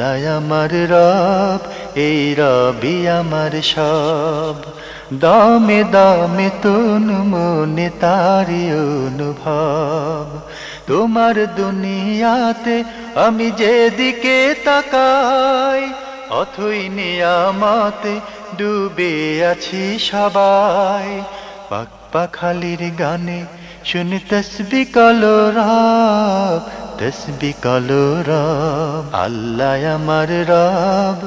আল্লাহ আমার রব, এই রবি আমার সব। দামে দামে তন মনে তারি অনুভব। তোমার দুনিয়াতে আমি যেদিকে তাকাই, অথই নিয়ামতে ডুবে আছি সবাই। পাক পাখালির গানে শুনি তসবিহ কালো রব, তসবিহ কালো রব। আল্লাহ আমার রব,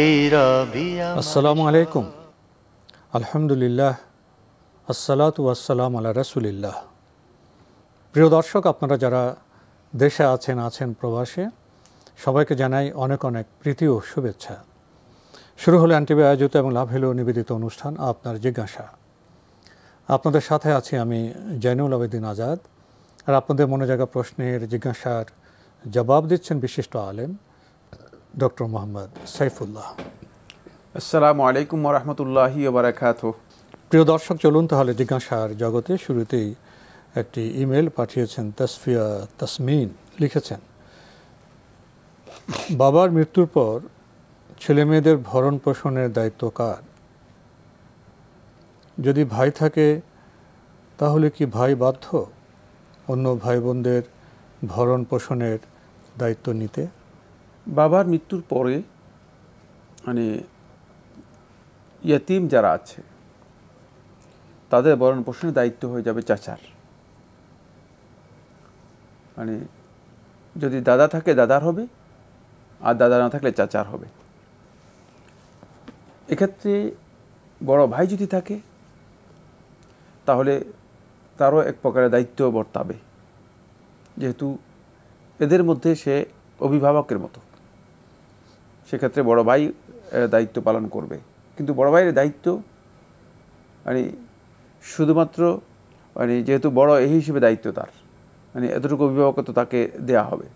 এই রবি আমার। আসসালামু আলাইকুম, আলহামদুলিল্লাহ, আসসালাতু ওয়াসসালাম আলা রাসূলিল্লাহ। প্রিয় দর্শক, আপনারা যারা দেশে আছেন প্রবাসে, সবাইকে জানাই অনেক অনেক প্রীতি ও শুভেচ্ছা। শুরু হলো এনটিভি আয়োজিত এবং লাভ হলো নিবেদিত অনুষ্ঠান আপনার জিজ্ঞাসা। আপনাদের সাথে আছি আমি জয়নুল আবেদিন আজাদ। আর আপনাদের মনে জাগা প্রশ্নের জিজ্ঞাসার জবাব দিচ্ছেন বিশিষ্ট আলেম ডক্টর মোহাম্মদ সাইফুল্লাহ। আসসালামু আলাইকুম ওয়া রাহমাতুল্লাহি ওয়া বারাকাতুহু। প্রিয় দর্শক, চলুন তাহলে জিজ্ঞাসার জগতে। শুরুতেই একটি ইমেল পাঠিয়েছেন তসফিয়া তাসমিন। লিখেছেন, বাবার মৃত্যুর পর ছেলে মেয়েদের ভরণ পোষণের দায়িত্ব কার? যদি ভাই থাকে তাহলে কি ভাই বাধ্য অন্য ভাই বোনদের ভরণ পোষণের দায়িত্ব নিতে? বাবার মৃত্যুর পরে ইয়াতিম যারা আছে তাদের ভরণ পোষণের দায়িত্ব হয়ে যাবে চাচার। যদি দাদা থাকে দাদার হবে, আর দাদা না থাকলে চাচার হবে। এক্ষেত্রে বড় ভাই যদি থাকে তাহলে তারও এক প্রকারের দায়িত্ব বর্তাবে, যেহেতু এদের মধ্যে সে অভিভাবকের মতো। সেক্ষেত্রে বড় ভাই দায়িত্ব পালন করবে, কিন্তু বড় ভাইয়ের দায়িত্ব শুধুমাত্র যেহেতু বড় এই হিসেবে দায়িত্ব তার, এতটুকু অভিভাবকত্ব তাকে দেয়া হবে।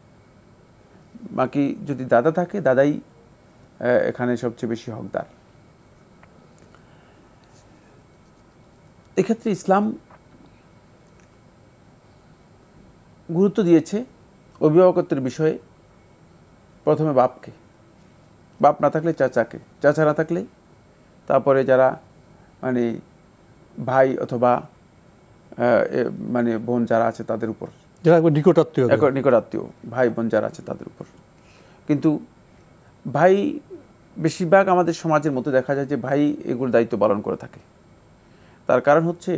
বাকি যদি দাদা থাকে, দাদাই এখানে সবচেয়ে বেশি হকদার। এক্ষেত্রে ইসলাম গুরুত্ব দিয়েছে অভিভাবকত্বের বিষয়ে প্রথমে বাপকে, বাপ না থাকলে চাচাকে, চাচা না থাকলে তারপরে যারা ভাই অথবা বোন যারা আছে তাদের উপর, যারা নিকটাত্মীয় ভাই বোন যারা আছে তাদের উপর। কিন্তু ভাই বেশিরভাগ আমাদের সমাজের মধ্যে দেখা যায় যে ভাই এগুলো দায়িত্ব পালন করে থাকে। তার কারণ হচ্ছে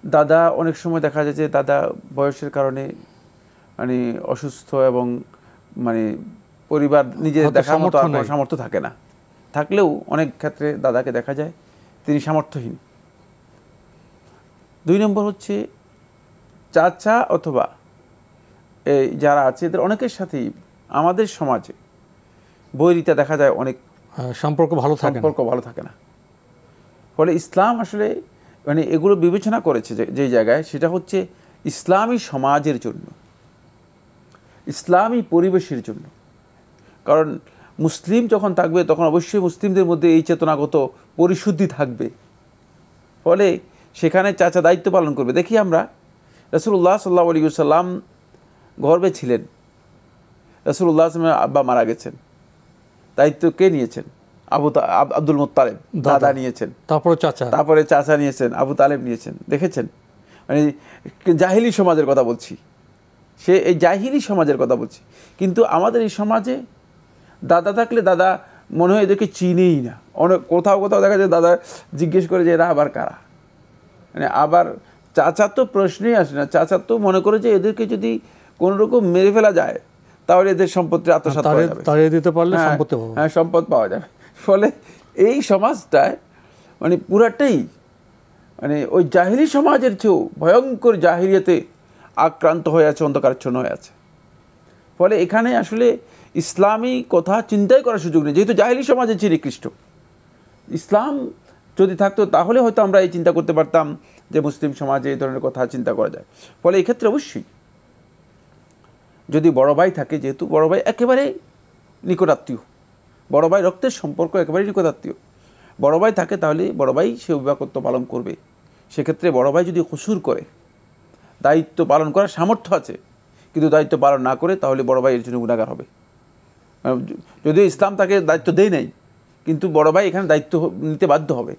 দাদা অনেক সময় দেখা যায় যে দাদা বয়সের কারণে অসুস্থ এবং পরিবার নিজের দেখার মতো সামর্থ্য থাকে না। থাকলেও অনেক ক্ষেত্রে দাদাকে দেখা যায় তিনি সামর্থ্যহীন। 2 নম্বর হচ্ছে চাচা অথবা এই যারা আছে এদের অনেকের সাথেই আমাদের সমাজে বৈরিতা দেখা যায়, অনেক সম্পর্ক ভালো থাকে না। ফলে ইসলাম আসলে এগুলো বিবেচনা করেছে যে জায়গায়, সেটা হচ্ছে ইসলামী সমাজের জন্য, ইসলামী পরিবেশের জন্য। কারণ মুসলিম যখন থাকবে তখন অবশ্যই মুসলিমদের মধ্যে এই চেতনাগত পরিশুদ্ধি থাকবে। ফলে সেখানে চাচা দায়িত্ব পালন করবে। দেখি আমরা রাসূলুল্লাহ সাল্লাল্লাহু আলাইহি ওয়াসাল্লাম গর্ভে ছিলেন, রাসূলুল্লাহ আব্বা মারা গেছেন, দায়িত্ব কে নিয়েছেন? আব্দুল মুত্তালিব দাদা নিয়েছেন, তারপরে চাচা নিয়েছেন, আবু তালেব নিয়েছেন। দেখেছেন, জাহিলি সমাজের কথা বলছি, সে এই জাহিলি সমাজের কথা বলছি। কিন্তু আমাদের এই সমাজে দাদা থাকলে দাদা মনে হয় এদেরকে চিনেই না। অনেক কোথাও দেখা যায় দাদা জিজ্ঞেস করে যে এরা আবার কারা। আবার চাচা তো প্রশ্নই আসে না। চাচা তো মনে করে যে এদেরকে যদি কোনোরকম মেরে ফেলা যায় তাহলে এদের সম্পত্তি আত্মসাৎ করা যাবে, সম্পদ পাওয়া যাবে। ফলে এই সমাজটায় পুরাটাই ওই জাহিলি সমাজের চেয়েও ভয়ঙ্কর জাহিলিয়াতে আক্রান্ত হয়ে আছে, অন্ধকারাচ্ছন্ন হয়ে আছে। ফলে এখানে আসলে ইসলামী কথা চিন্তাই করার সুযোগ নেই, যেহেতু জাহিলি সমাজে চেয়ে নিকৃষ্ট। ইসলাম যদি থাকতো তাহলে হয়তো আমরা এই চিন্তা করতে পারতাম যে মুসলিম সমাজে এই ধরনের কথা চিন্তা করা যায়। ফলে এক্ষেত্রে অবশ্যই যদি বড় ভাই থাকে, যেহেতু বড় ভাই একেবারে নিকটাত্মীয়, বড় ভাই রক্তের সম্পর্ক একেবারেই নিকটাত্মীয়, বড় ভাই থাকে তাহলে বড় ভাই সে অভিভাবকত্ব পালন করবে। সেক্ষেত্রে বড় ভাই যদি কসুর করে, দায়িত্ব পালন করার সামর্থ্য আছে কিন্তু দায়িত্ব পালন না করে, তাহলে বড় ভাই এর জন্য গুনাহগার হবে। যদিও ইসলাম তাকে দায়িত্ব দেয় নাই, কিন্তু বড় ভাই এখানে দায়িত্ব নিতে বাধ্য হবে।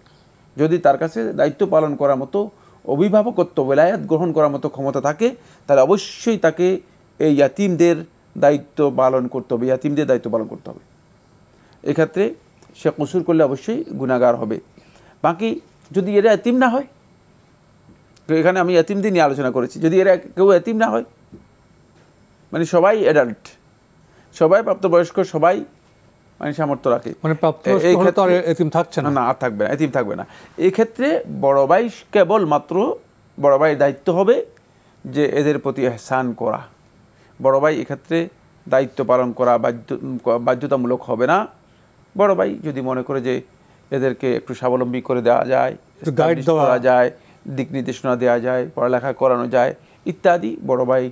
যদি তার কাছে দায়িত্ব পালন করার মতো অভিভাবকত্ব, বেলায়াত গ্রহণ করার মতো ক্ষমতা থাকে, তাহলে অবশ্যই তাকে এই ইয়াতিমদের দায়িত্ব পালন করতে হবে, ইয়াতিমদের দায়িত্ব পালন করতে হবে। এক্ষেত্রে সে কসুর করলে অবশ্যই গুনাহগার হবে। বাকি যদি এরা ইয়াতিম না হয়, এখানে আমি ইয়াতিমদের নিয়ে আলোচনা করেছি, যদি এরা কেউ ইয়াতিম না হয়, মানে সবাই অ্যাডাল্ট, সবাই প্রাপ্তবয়স্ক, সবাই মানে সামর্থ্য রাখে, মানে প্রাপ্তবয়স্ক হলে তো আর এতিম থাকছে না, না আর থাকবে না, এতিম থাকবে না। এই ক্ষেত্রে বড় ভাই কেবলমাত্র বড় ভাইয়ের দায়িত্ব হবে যে এদের প্রতি ইহসান করা। বড় ভাই এক্ষেত্রে দায়িত্ব পালন করা বাধ্যতামূলক হবে না। বড় ভাই যদি মনে করে যে এদেরকে একটু স্বাবলম্বী করে দেওয়া যায়, গাইড করা যায়, দিক নির্দেশনা দেওয়া যায়, পড়ালেখা করানো যায় ইত্যাদি, বড় ভাই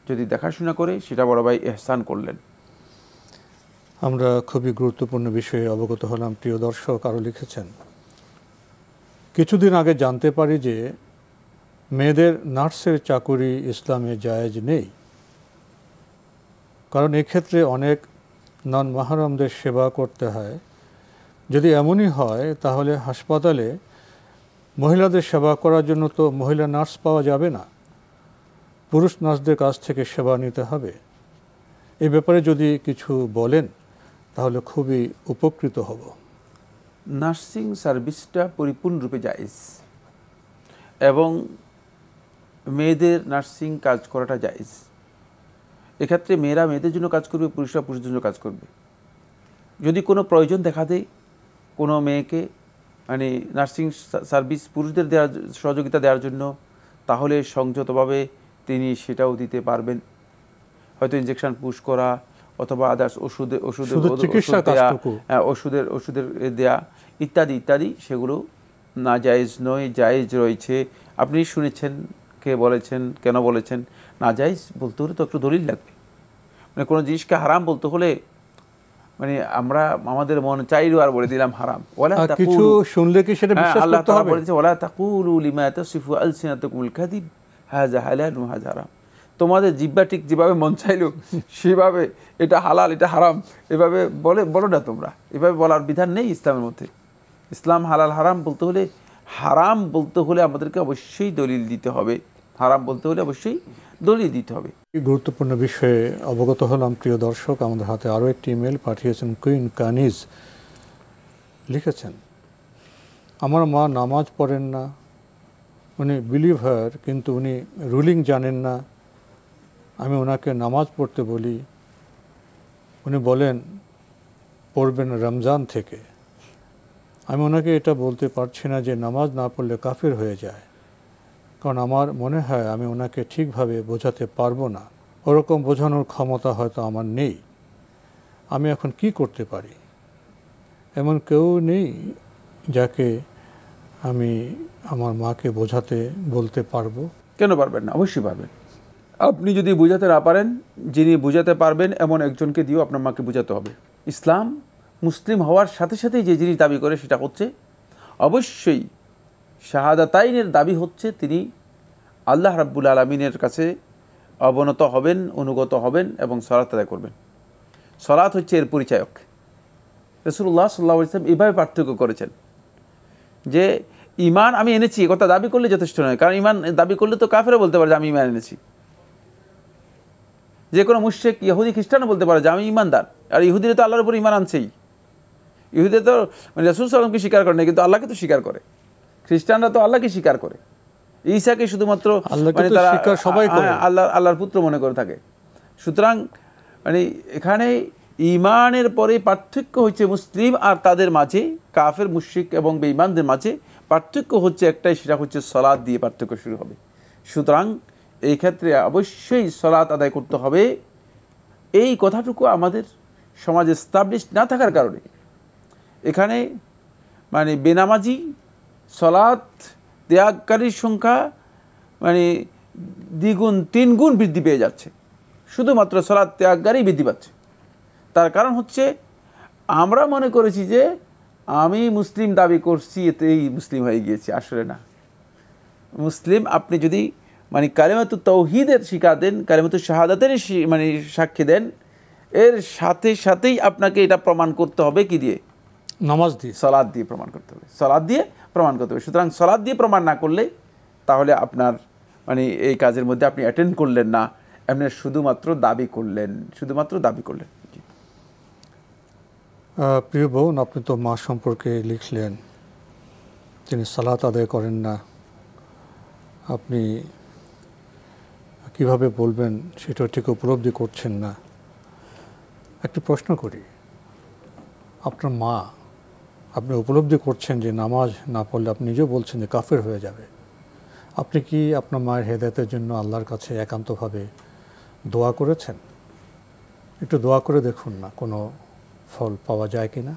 যদি দেখাশোনা করে, সেটা বড় ভাই ইহসান করলেন। আমরা খুবই গুরুত্বপূর্ণ বিষয়ে অবগত হলাম। প্রিয় দর্শক আরও লিখেছেন, কিছুদিন আগে জানতে পারি যে মেয়েদের নার্সের চাকুরি ইসলামে জায়েজ নেই, কারণ এক্ষেত্রে অনেক নন মাহরমদের সেবা করতে হয়। যদি এমনই হয় তাহলে হাসপাতালে মহিলাদের সেবা করার জন্য তো মহিলা নার্স পাওয়া যাবে না, পুরুষ নার্সদের কাছ থেকে সেবা নিতে হবে। এই ব্যাপারে যদি কিছু বলেন তাহলে খুবই উপকৃত হব। নার্সিং সার্ভিসটা পরিপূর্ণরূপে জায়েজ, এবং মেয়েদের নার্সিং কাজ করাটা জায়েজ। এক্ষেত্রে মেয়েরা মেয়েদের জন্য কাজ করবে, পুরুষরা পুরুষদের জন্য কাজ করবে। যদি কোনো প্রয়োজন দেখা দেয় কোনো মেয়েকে মানে নার্সিং সার্ভিস পুরুষদের দেওয়ার সহযোগিতা দেওয়ার জন্য, তাহলে সংযতভাবে তিনি সেটাও দিতে পারবেন। হয়তো ইনজেকশন পুশ করা অথবা আদার্স ওষুধের দেয়া ইত্যাদি ইত্যাদি, সেগুলো না জায়েজ নয়, জায়েজ রয়েছে। আপনি শুনেছেন, কে বলেছেন, কেন বলেছেন? না জায়েজ বলতে হলে তো একটু দলিল লাগবে। মানে কোনো জিনিসকে হারাম বলতে হলে মানে আমরা আমাদের মন চাইলেও আর বলে দিলাম হারাম। কিছু শুনলে কি সেটা বিশ্বাস করতে হবে? আল্লাহ তাআলা বলেছে, ওয়ালা তাকুলু লিমা তাসিফু আলসিনাতুকুমুল কাযিব হাযা হালালু হাযা হারাম। তোমাদের জিহ্বা ঠিক যেভাবে মন চাইলো সেভাবে এটা হালাল এটা হারাম এভাবে বলো না তোমরা। এভাবে বলার বিধান নেই ইসলামের মধ্যে। ইসলাম হালাল হারাম বলতে হলে, হারাম বলতে হলে আমাদেরকে অবশ্যই দলিল দিতে হবে। হারাম বলতে হলে অবশ্যই দলিল দিতে হবে। গুরুত্বপূর্ণ বিষয়ে অবগত হলাম। প্রিয় দর্শক, আমাদের হাতে আরও একটি ইমেল পাঠিয়েছেন। কুইন কানিজ লিখেছেন, আমার মা নামাজ পড়েন না, উনি বিলিভার, কিন্তু উনি রুলিং জানেন না। আমি ওনাকে নামাজ পড়তে বলি, উনি বলেন পড়বেন রমজান থেকে। আমি ওনাকে এটা বলতে পারছি না যে নামাজ না পড়লে কাফির হয়ে যায়, কারণ আমার মনে হয় আমি ওনাকে ঠিকভাবে বোঝাতে পারবো না, ওরকম বোঝানোর ক্ষমতা হয়তো আমার নেই। আমি এখন কি করতে পারি? এমন কেউ নেই যাকে আমি আমার মাকে বোঝাতে বলতে পারবো? কেন পারবেন না? অবশ্যই পারবেন। আপনি যদি বোঝাতে না পারেন, যিনি বোঝাতে পারবেন এমন একজনকে দিয়েও আপনার মাকে বোঝাতে হবে। ইসলাম মুসলিম হওয়ার সাথে সাথেই যে জিনিস দাবি করে সেটা হচ্ছে অবশ্যই শাহাদাতাইনের দাবি হচ্ছে তিনি আল্লাহ রাব্বুল আলামিনের কাছে অবনত হবেন, অনুগত হবেন এবং সালাত আদায় করবেন। সালাত হচ্ছে এর পরিচায়ক। রাসূলুল্লাহ সাল্লাল্লাহু আলাইহি ওয়াসাল্লাম এভাবে পার্থক্য করেছেন যে ঈমান আমি এনেছি এ কথা দাবি করলে যথেষ্ট নয়, কারণ ঈমান দাবি করলে তো কাফেরও বলতে পারে যে আমি ঈমান এনেছি। যে কোনো মুশরিক ইহুদি খ্রিস্টানও বলতে পারে যে আমি ঈমানদার। আর ইহুদিরা তো আল্লাহর উপর ঈমান আনছেই। ইহুদিরা তো মানে রাসূল সাল্লাল্লাহু আলাইহি ওয়াসাল্লামকে স্বীকার করে না, কিন্তু আল্লাহকে তো স্বীকার করে। খ্রিস্টানরা তো আল্লাহকে স্বীকার করে, ঈসাকে শুধুমাত্র মানে তারা আল্লাহর পুত্র মনে করে থাকে। সুতরাং মানে এখানে ঈমানের পরে পার্থক্য হচ্ছে মুসলিম আর তাদের মাঝে, কাফের মুশরিক এবং বেঈমানদের মাঝে পার্থক্য হচ্ছে একটাই, সেটা হচ্ছে সালাত দিয়ে পার্থক্য শুরু হবে। সুতরাং এই ক্ষেত্রে অবশ্যই সালাত আদায় করতে হবে। এই কথাটুকু আমাদের সমাজে এস্টাবলিশ না থাকার কারণে এখানে মানে বেনামাজি সালাত ত্যাগকারীর সংখ্যা মানে দ্বিগুণ তিনগুণ বৃদ্ধি পেয়ে যাচ্ছে, শুধুমাত্র সালাত ত্যাগকারী বৃদ্ধি পাচ্ছে। তার কারণ হচ্ছে আমরা মনে করেছি যে আমি মুসলিম দাবি করছি এতেই মুসলিম হয়ে গিয়েছি। আসলে না, মুসলিম আপনি যদি মানে কালিমাতুত তাওহীদের শিক্ষা দেন, কালিমাতুত শাহাদাতের মানে সাক্ষী দেন, এর সাথে সাথেই আপনাকে এটা প্রমাণ করতে হবে কি দিয়ে? নামাজ দিয়ে, সালাত দিয়ে প্রমাণ করতে হবে, সালাত দিয়ে প্রমাণ করতে হবে। সুতরাং সালাত দিয়ে প্রমাণ না করলে তাহলে আপনার মানে এই কাজের মধ্যে আপনি অ্যাটেন্ড করলেন না, আপনি শুধুমাত্র দাবি করলেন, শুধুমাত্র দাবি করলেন। প্রিয় বোন, আপনি তো মা সম্পর্কে লিখলেন তিনি সালাত আদায় করেন না, আপনি কিভাবে বলবেন সেটা ঠিক উপলব্ধি করছেন না। একটি প্রশ্ন করি, আপনার মা, আপনি উপলব্ধি করছেন যে নামাজ না পড়লে আপনি নিজেও বলছেন যে কাফের হয়ে যাবে, আপনি কি আপনার মায়ের হেদায়েতের জন্য আল্লাহর কাছে একান্তভাবে দোয়া করেছেন? একটু দোয়া করে দেখুন না, কোনো ফল পাওয়া যায় কি না।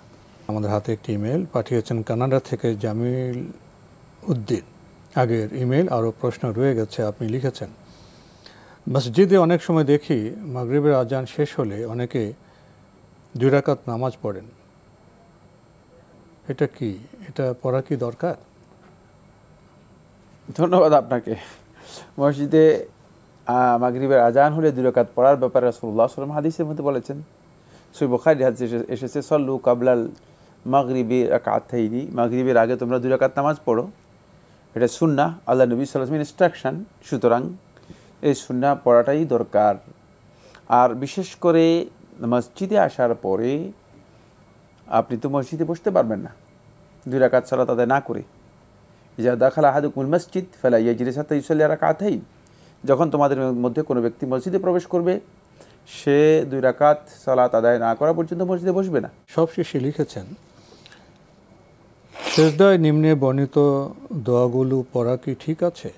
আমাদের হাতে একটি ইমেল পাঠিয়েছেন কানাডা থেকে জামিল উদ্দিন। আগের ইমেল আরও প্রশ্ন রয়ে গেছে। আপনি লিখেছেন, মসজিদে অনেক সময় দেখি মাগরিবের আজান শেষ হলে অনেকে 2 রাকাত নামাজ পড়েন, এটা কি, এটা পড়া কি দরকার? ধন্যবাদ আপনাকে। মসজিদে মাগরিবের আজান হলে 2 রাকাত পড়ার ব্যাপারে রাসূলুল্লাহ সাল্লাল্লাহু আলাইহি ওয়াসাল্লাম হাদিসের মধ্যে বলেছেন, সহিহ বুখারী হাদিসে এসেছে, সল্লু কাবলাল মাগরিবি রাকাতাইনি, মাগরিবের আগে তোমরা 2 রাকাত নামাজ পড়ো। এটা সুন্নাহ, আল্লাহ নবী সাল্লাল্লাহু আলাইহি ওয়াসাল্লামের ইনস্ট্রাকশন। সুতরাং এই সুন্নাহ পড়াটাই দরকার। আর বিশেষ করে মসজিদে আসার পরে আপনি তো মসজিদে বসতে পারবেন না 2 রাকাত সালাত আদায় না করে। ইজা দাখালা আহাদুকুমুল মসজিদ ফালা ইয়াজলিস হাত্তা ইউসাল্লি রাকাতাইন, যখন তোমাদের মধ্যে কোনো ব্যক্তি মসজিদে প্রবেশ করবে সে 2 রাকাত সালাত আদায় না করা পর্যন্ত মসজিদে বসবে না। সবশেষে লিখেছেন, সেজদায় নিম্নে বর্ণিত দোয়াগুলো পড়া কি ঠিক আছে?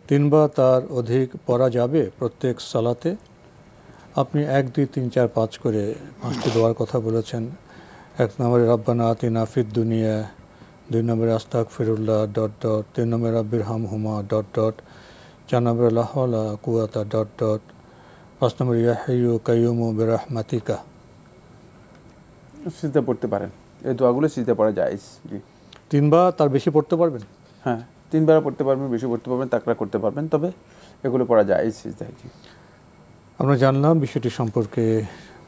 3 বা তার অধিক পড়া যাবে প্রত্যেক সালাতে? আপনি 1, 2, 3, 4, 5 করে 5টি দোয়ার কথা বলেছেন। 1 নম্বরে রব্বানা আতিনা ফিদ দুনিয়া, 2 নম্বরে আস্তাগফিরুল্লাহ ... 3 নম্বরে রাব্বির হামহুমা ... 4 নম্বরে লা হাওলা কুওয়াতা ... 5 নম্বরে ইয়া হাইয়্যু কাইয়্যুমু বিরহমাতিকা। সিজদা পড়তে পারেন, এই দোয়াগুলো সিজদা পড়া জায়েজ। জি, 3 বা তার বেশি পড়তে পারবেন? হ্যাঁ, 3 বার পড়তে পারবেন, বেশি পড়তে পারবেন, তাকরা করতে পারবেন, তবে এগুলো পড়া জায়েজ সিজদায়। জি, আমরা জানলাম বিষয়টি সম্পর্কে।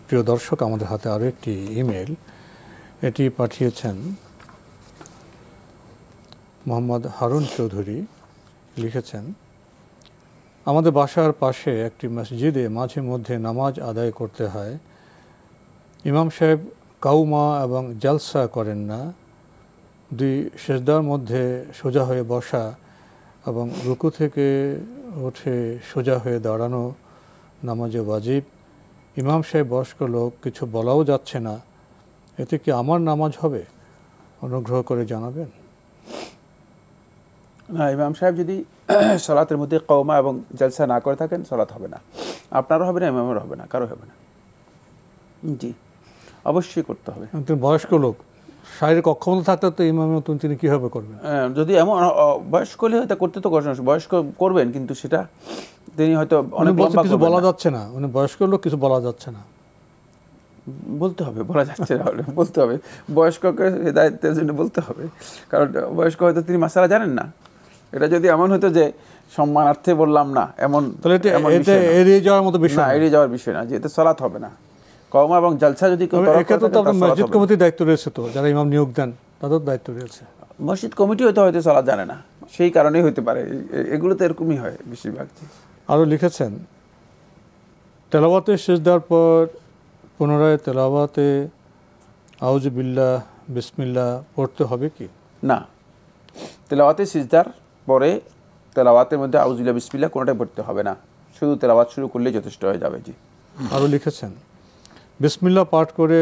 প্রিয় দর্শক, আমাদের হাতে আরও একটি ইমেল, এটি পাঠিয়েছেন মোহাম্মদ হারুন চৌধুরী। লিখেছেন, আমাদের বাসার পাশে একটি মসজিদে মাঝে মধ্যে নামাজ আদায় করতে হয়। ইমাম সাহেব কাউমা এবং জালসা করেন না, 2 সেজদার মধ্যে সোজা হয়ে বসা এবং রুকু থেকে উঠে সোজা হয়ে দাঁড়ানো নামাজে ওয়াজিব। ইমাম সাহেব বয়স্ক লোক, কিছু বলাও যাচ্ছে না, এতে কি আমার নামাজ হবে? অনুগ্রহ করে জানাবেন। না, ইমাম সাহেব যদি সালাতের মধ্যে কওমা এবং জালসা না করে থাকেন সালাত হবে না, আপনারও হবে না, ইমামেরও হবে না, কারো হবে না। জি, অবশ্যই করতে হবে। তিনি বয়স্ক লোক, শারীরিক অক্ষমতা থাকলে তো ইমামে তিনি কীভাবে করবেন? যদি এমন বয়স্ক হলে হয়তো করতে তো কষ্ট, বয়স্ক করবেন, কিন্তু সেটা তিনি হয়তো অনেক লম্বা কিছু বলা যাচ্ছে না, উনি বয়স্ক লোক, কিছু বলা যাচ্ছে না, বলতে হবে, বলা যাচ্ছে না হলে বলতে হবে, বয়স্ককে হেদায়েতের জন্য বলতে হবে, কারণ বয়স্ক হয়তো তিনি মাসালা জানেন না। এটা যদি এমন হতো যে সম্মানার্থে বললাম না, এমন এটা এড়িয়ে যাওয়ার মতো বিষয় না, এড়িয়ে যাওয়ার বিষয় না, যে এতে সালাত হবে না। কওমা এবং জালসা যদি মসজিদ কমিটির দায়িত্ব রয়েছে, তো যারা ইমাম নিয়োগ দেন তাদের দায়িত্ব রয়েছে। মসজিদ কমিটি হয়তো সালাত জানে না, সেই কারণেই হতে পারে, এগুলো তো এরকমই হয় বেশিরভাগ। আরও লিখেছেন, তেলাওয়াতে সিজদার পর পুনরায় তেলাওয়াতে আউযু বিল্লাহ বিসমিল্লাহ পড়তে হবে কি? না, তেলাওয়াতে সিজদার পরে তেলাওয়াতের মধ্যে আউযু বিল্লাহ বিসমিল্লাহ কোনোটাই পড়তে হবে না, শুধু তেলাওয়াত শুরু করলেই যথেষ্ট হয়ে যাবে। জি, আরও লিখেছেন, বিসমিল্লাহ পাঠ করে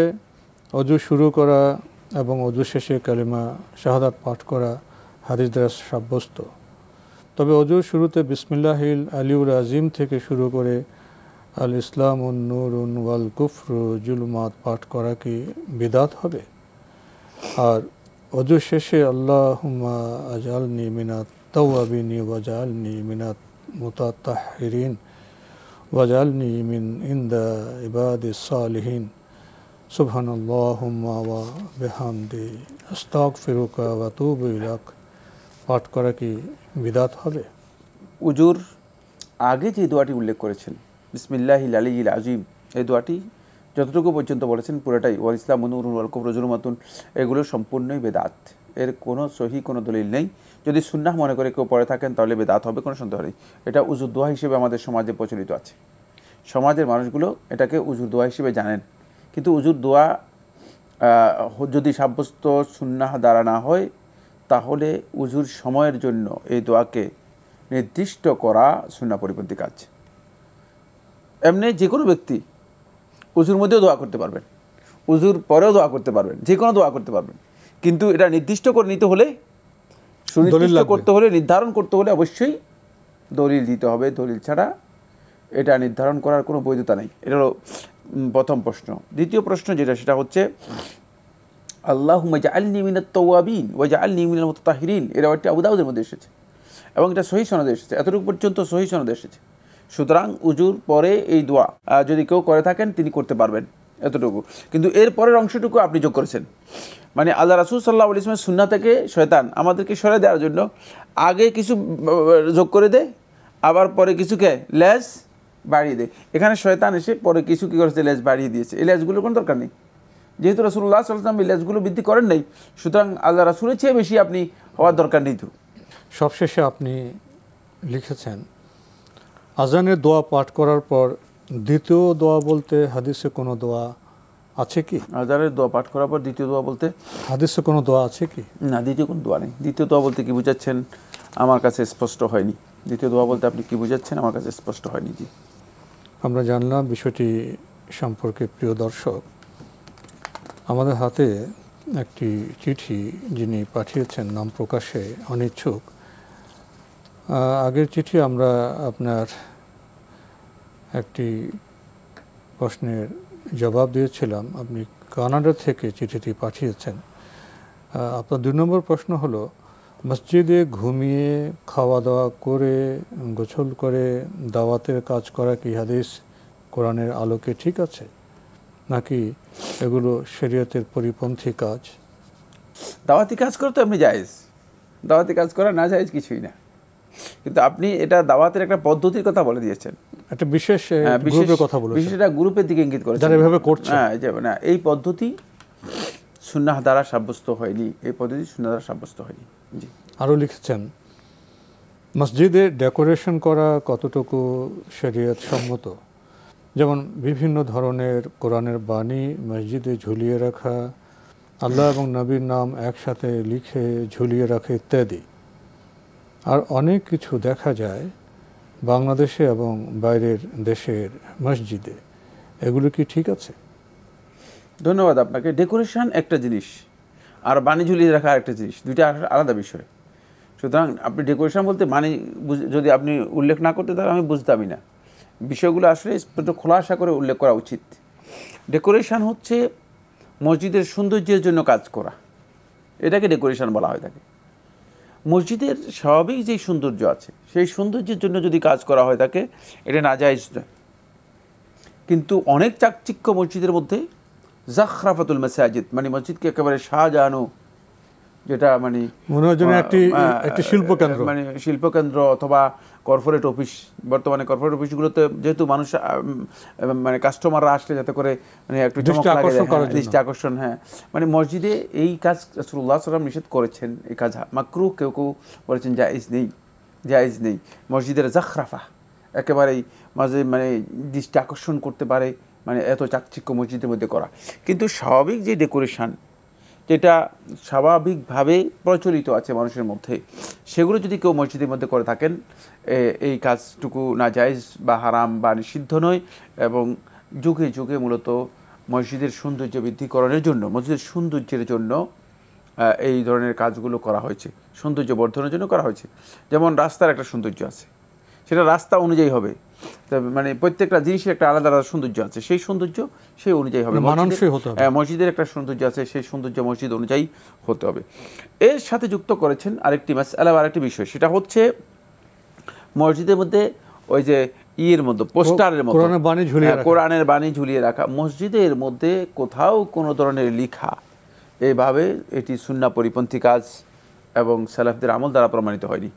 অজু শুরু করা এবং অজু শেষে কালিমা শাহাদাত পাঠ করা হাদিস দ্বারা সাব্যস্ত, তবে অজুর শুরুতে বিসমিল্লাহিল আলিউল আজিম থেকে শুরু করে আল ইসলামুন নূরুন ওয়াল কুফরু জুলুমাত পাঠ করা কি বিদাত হবে? আর অজু শেষে আল্লাহুম্মা আজআলনি মিনাত তাওয়াবিন ওয়াজআলনি মিনাত মুতাতাহহিরিন ওয়াজআলনি মিন ইনদা ইবাদিস সালিহিন সুবহানাল্লাহুম্মা ওয়া বিহামদি আস্তাগফিরুকা ওয়া আতুবু ইলাইক পাঠ করা কি বিদাত হবে? উজুর আগে যে দোয়াটি উল্লেখ করেছেন বিসমিল্লাহিল আলিয়্যিল আযীম, এই দোয়াটি যতটুকু পর্যন্ত বলেছেন পুরোটাই ওয়াল ইসলাম নূরুন ওয়াল কুফরু যুলমাতুন, এগুলো সম্পূর্ণই বেদাত। এর কোনো সহি কোনো দলিল নেই। যদি সুন্নাহ মনে করে কেউ পড়ে থাকেন তাহলে বেদাত হবে, কোনো সন্দেহ নেই। এটা উজুর দোয়া হিসেবে আমাদের সমাজে প্রচলিত আছে। সমাজের মানুষগুলো এটাকে উজুর দোয়া হিসেবে জানেন, কিন্তু উজুর দোয়া যদি সাব্যস্ত সুন্নাহ দ্বারা না হয় তাহলে উজুর সময়ের জন্য এই দোয়াকে নির্দিষ্ট করা সুন্নাহ পরিপন্থী কাজ। এমনি যে কোনো ব্যক্তি উজুর মধ্যেও দোয়া করতে পারবেন, উজুর পরেও দোয়া করতে পারবেন, যে কোনো দোয়া করতে পারবেন, কিন্তু এটা নির্দিষ্ট করে নিতে হলে, সুনির্দিষ্ট করতে হলে, নির্ধারণ করতে হলে অবশ্যই দলিল দিতে হবে। দলিল ছাড়া এটা নির্ধারণ করার কোনো বৈধতা নেই। এটা হলো প্রথম প্রশ্ন। দ্বিতীয় প্রশ্ন যেটা, সেটা হচ্ছে আল্লাহুম্মা জাআলনি মিনাত তাওয়াবিন ওয়া জাআলনি মিনাল মুতাতাহহিরিন। এর একটি আবু দাউদের মধ্যে এসেছে এবং এটা সহিহ সনদে এসেছে, এতটুকু পর্যন্ত সহিহ সনদে এসেছে। সুতরাং উজুর পরে এই দোয়া যদি কেউ করে থাকেন তিনি করতে পারবেন, এতটুকু। কিন্তু এর পরের অংশটুকু আপনি যোগ করেছেন, মানে আল্লাহ রাসূল সাল্লাল্লাহু আলাইহি ওয়াসাল্লামের সুন্নাহ থেকে শয়তান আমাদেরকে সরে দেওয়ার জন্য আগে কিছু যোগ করে দেয়, আবার পরে কিছুকে লেজ বাড়িয়ে দেয়। এখানে শয়তান এসে পরে কিছু কী করেছে, লেজ বাড়িয়ে দিয়েছে। এই লেজগুলোর কোনো দরকার নেই, যেহেতু রাসূলুল্লাহ সাল্লাল্লাহু আলাইহি ওয়াসাল্লাম এই লেজগুলো বৃদ্ধি করেন নাই, সুতরাং আল্লাহ রাসূলের চেয়ে বেশি আপনি হওয়ার দরকার নেই। তো সবশেষে আপনি লিখেছেন আজানের দোয়া পাঠ করার পর দ্বিতীয় দোয়া বলতে হাদিসে কোনো দোয়া আছে কি? আজানের দোয়া পাঠ করার পর দ্বিতীয় দোয়া বলতে হাদিসে কোনো দোয়া আছে কি? না, দ্বিতীয় কোনো দোয়া নেই। দ্বিতীয় দোয়া বলতে কি বুঝাচ্ছেন আমার কাছে স্পষ্ট হয়নি। দ্বিতীয় দোয়া বলতে আপনি কি বুঝাচ্ছেন আমার কাছে স্পষ্ট হয়নি। জি, আমরা জানলাম বিষয়টি সম্পর্কে। প্রিয় দর্শক, আমাদের হাতে একটি চিঠি যিনি পাঠিয়েছেন নাম প্রকাশে অনিচ্ছুক। আগের চিঠি আমরা আপনার একটি প্রশ্নের জবাব দিয়েছিলাম, আপনি কানাডা থেকে চিঠিটি পাঠিয়েছেন। আপনার 2 নম্বর প্রশ্ন হলো, মসজিদে ঘুমিয়ে খাওয়া দাওয়া করে গোসল করে দাওয়াতের কাজ করা কি হাদিস কোরআনের আলোকে ঠিক আছে, নাকি এগুলো শরীয়তের পরিপন্থী কাজ? দাওয়াতি কাজ করা তো এমনি জায়েজ, দাওয়াতি কাজ করা না জায়েজ কিছুই না, কিন্তু আপনি এটা দাওয়াতের একটা পদ্ধতির কথা বলে দিয়েছেন, একটা বিশেষ গ্রুপের কথা বলেছেন, বিশেষ একটা গ্রুপের দিকে ইঙ্গিত করেছেন যারা এভাবে করছে। হ্যাঁ, না, এই পদ্ধতি সুন্নাহ দ্বারা সাব্যস্ত হয়নি, এই পদ্ধতি সুন্নাহ দ্বারা সাব্যস্ত হয়নি। জি, আরও লিখেছেন মসজিদে ডেকোরেশন করা কতটুকু শরীয়ত সম্মত, যেমন বিভিন্ন ধরনের কোরআনের বাণী মসজিদে ঝুলিয়ে রাখা, আল্লাহ এবং নবীর নাম একসাথে লিখে ঝুলিয়ে রাখা ইত্যাদি। আর অনেক কিছু দেখা যায় বাংলাদেশে এবং বাইরের দেশের মসজিদে, এগুলো কি ঠিক আছে? ধন্যবাদ আপনাকে। ডেকোরেশন একটা জিনিস আর বাণী ঝুলিয়ে রাখা একটা জিনিস, দুইটা আলাদা বিষয়। সুতরাং আপনি ডেকোরেশন বলতে মানে যদি আপনি উল্লেখ না করতে তাহলে আমি বুঝতামই না। বিষয়গুলো আসলে একটু খোলাসা করে উল্লেখ করা উচিত। ডেকোরেশন হচ্ছে মসজিদের সৌন্দর্যের জন্য কাজ করা, এটাকে ডেকোরেশন বলা হয় থাকে। মসজিদের স্বাভাবিক যেই সৌন্দর্য আছে সেই সৌন্দর্যের জন্য যদি কাজ করা হয় থাকে এটা নাজায়েজ নয়। কিন্তু অনেক চাকচিক্য মসজিদের মধ্যে জাখরাফাতুল মাসাজিদ, মানে মসজিদকে একেবারে সাজানো, যেটা মানে মনে হয় যেন একটি শিল্পকেন্দ্র, মানে শিল্পকেন্দ্র অথবা কর্পোরেট অফিস। বর্তমানে কর্পোরেট অফিসগুলোতে যেহেতু মানুষ মানে কাস্টমাররা আসলে যাতে করে মানে একটু চমক লাগে, দৃষ্টি আকর্ষণ। হ্যাঁ, মানে মসজিদে এই কাজ রাসূলুল্লাহ সাল্লাল্লাহু আলাইহি ওয়াসাল্লাম নিষেধ করেছেন, এই কাজ মাকরুহ, কেউ কেউ বলেছেন জায়েজ নেই, জায়েজ নেই। মসজিদের জাখরাফা একেবারেই মাঝে মানে দৃষ্টি আকর্ষণ করতে পারে, মানে এত চাকচিক্য মসজিদের মধ্যে করা। কিন্তু স্বাভাবিক যে ডেকোরেশন, যেটা স্বাভাবিকভাবে প্রচলিত আছে মানুষের মধ্যে, সেগুলো যদি কেউ মসজিদের মধ্যে করে থাকেন এই কাজটুকু নাজায়েজ বা হারাম বা নিষিদ্ধ নয়। এবং যুগে যুগে মূলত মসজিদের সৌন্দর্য বৃদ্ধিকরণের জন্য, মসজিদের সৌন্দর্যের জন্য এই ধরনের কাজগুলো করা হয়েছে, সৌন্দর্য বর্ধনের জন্য করা হয়েছে। যেমন রাস্তার একটা সৌন্দর্য আছে, সেটা রাস্তা অনুযায়ী হবে, মানে প্রত্যেকটা জিনিসের একটা আলাদা আলাদা সৌন্দর্য আছে, সেই সৌন্দর্য সেই অনুযায়ী হবে। মসজিদের একটা সৌন্দর্য আছে, সেই সৌন্দর্য মসজিদ অনুযায়ী হতে হবে। এর সাথে যুক্ত করেছেন আরেকটি মাসআলা, আরেকটি বিষয়, সেটা হচ্ছে মসজিদের মধ্যে ওই যে ইয়ের মধ্যে পোস্টারের মতো কোরআনের বাণী ঝুলিয়ে রাখা। মসজিদের মধ্যে কোথাও কোনো ধরনের লিখা এইভাবে এটি সুন্নাহ পরিপন্থী কাজ এবং সালাফদের আমল দ্বারা প্রমাণিত হয়নি।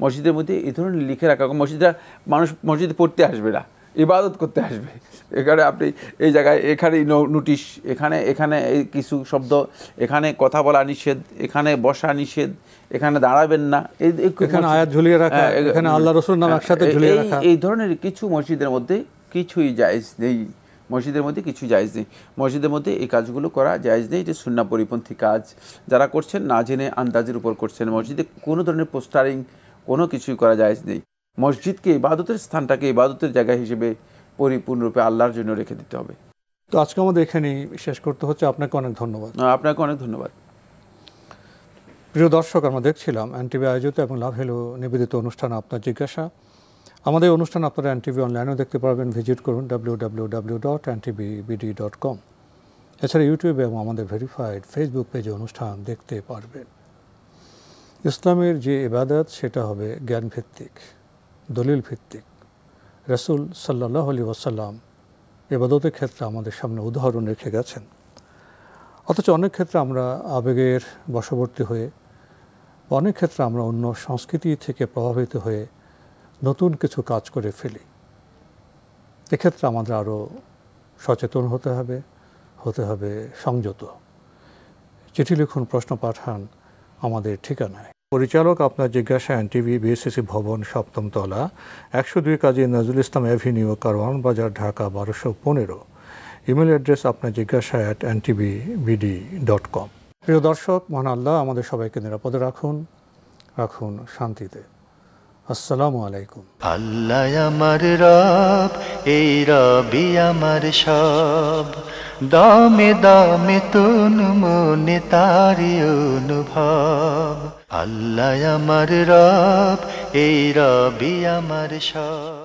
মসজিদের মধ্যে এই ধরনের লিখে রাখা, মসজিদটা মানুষ মসজিদে পড়তে আসবে না, ইবাদত করতে আসবে। এখানে আপনি এই জায়গায় এখানে নোটিশ, এখানে এখানে এই কিছু শব্দ, এখানে কথা বলা নিষেধ, এখানে বসা নিষেধ, এখানে দাঁড়াবেন না, এখানে আয়াত ঝুলিয়ে রাখা, এখানে আল্লাহ রাসূল নাম একসাথে ঝুলিয়ে রাখা, এই ধরনের কিছু মসজিদের মধ্যে কিছুই জায়েজ নেই। মসজিদের মধ্যে কিছু জায়েজ নেই। মসজিদের মধ্যে এই কাজগুলো করা জায়েজ নেই। এটি সুন্নাহ পরিপন্থী কাজ। যারা করছেন না জেনে আন্দাজের উপর করছেন। মসজিদে কোনো ধরনের পোস্টারিং কোনো কিছুই করা জায়েজ নেই। মসজিদকে ইবাদতের স্থানটাকে ইবাদতের জায়গা হিসেবে পরিপূর্ণরূপে আল্লাহর জন্য রেখে দিতে হবে। তো আজকে আমাদের এখানেই শেষ করতে হচ্ছে। আপনাকে অনেক ধন্যবাদ। আপনাকে অনেক ধন্যবাদ। প্রিয় দর্শক, আমরা দেখছিলাম এনটিভি আয়োজিত এবং লাভ হেলো নিবেদিত অনুষ্ঠান আপনার জিজ্ঞাসা। আমাদের অনুষ্ঠান আপনারা এনটিভি অনলাইনেও দেখতে পারবেন। ভিজিট করুন www.ntvbd.com। এছাড়া ইউটিউবে এবং আমাদের ভেরিফাইড ফেসবুক পেজে অনুষ্ঠান দেখতে পারবেন। ইসলামের যে ইবাদত সেটা হবে জ্ঞানভিত্তিক, দলিল ভিত্তিক। রাসূল সাল্লাল্লাহু আলাইহি ওয়াসাল্লাম ইবাদতের ক্ষেত্রে আমাদের সামনে উদাহরণ রেখে গেছেন। অথচ অনেক ক্ষেত্রে আমরা আবেগের বশবর্তী হয়ে, অনেক ক্ষেত্রে আমরা অন্য সংস্কৃতি থেকে প্রভাবিত হয়ে নতুন কিছু কাজ করে ফেলি। এক্ষেত্রে আমাদের আরও সচেতন হতে হবে সংযত। চিঠি লিখুন, প্রশ্ন পাঠান আমাদের ঠিকানায়। পরিচালক আপনার জিজ্ঞাসা, এনটিভি, বিএসসিসি ভবন, 7ম তলা, 102 কাজী নজরুল ইসলাম অ্যাভিনিউ, কারওয়ান বাজার, ঢাকা 1215। ইমেল অ্যাড্রেস আপনার জিজ্ঞাসা @ntvbd.com। প্রিয় দর্শক, মহান আল্লাহ আমাদের সবাইকে নিরাপদে রাখুন শান্তিতে। আসসালামু আলাইকুম। আল্লাহ আমার রব, এই রবি আমার সব, দামে দামে তুন মনে তারি অনুভব। আল্লাহ আমার রব, এই রবি আমার সব।